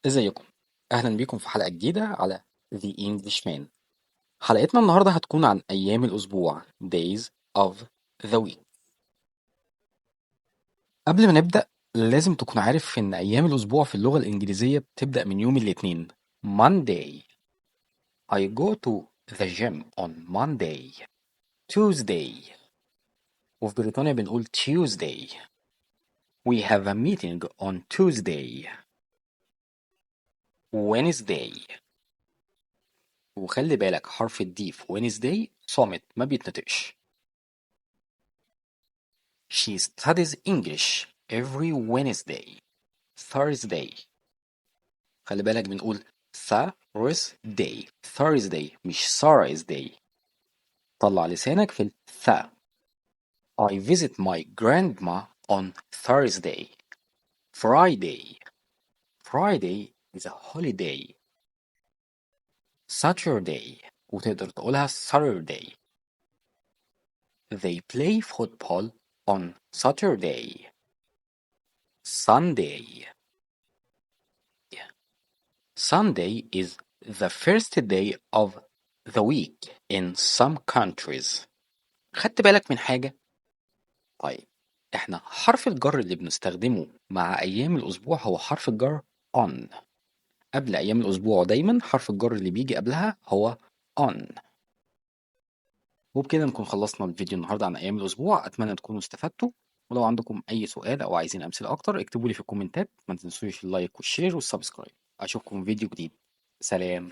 ازيكم؟ اهلا بيكم في حلقة جديدة على The Englishman. حلقتنا النهاردة هتكون عن ايام الاسبوع Days of the Week. قبل ما نبدأ لازم تكون عارف ان ايام الاسبوع في اللغة الانجليزية بتبدأ من يوم الاثنين Monday. I go to the gym on Monday. Tuesday. وفي بريطانيا بنقول Tuesday. We have a meeting on Tuesday. Wednesday. وخلي بالك حرف الدي في Wednesday صامت ما بيتنطقش. She studies English every Wednesday. Thursday. خلي بالك بنقول Thursday. Thursday مش Thursday. طلع لسانك في th. I visit my grandma on Thursday. Friday. Friday is a holiday. Saturday. وتقدر تقولها Saturday. They play football on Saturday. Sunday. Sunday is the first day of the week in some countries. خدت بالك من حاجة؟ طيب احنا حرف الجر اللي بنستخدمه مع أيام الأسبوع هو حرف الجر on. قبل أيام الأسبوع دايما حرف الجر اللي بيجي قبلها هو on. وبكده نكون خلصنا الفيديو النهاردة عن أيام الأسبوع. أتمنى تكونوا استفدتوا، ولو عندكم أي سؤال أو عايزين أمثلة أكتر اكتبوا لي في الكومنتات. ما تنسوش اللايك والشير والسبسكرايب. أشوفكم في فيديو جديد. سلام.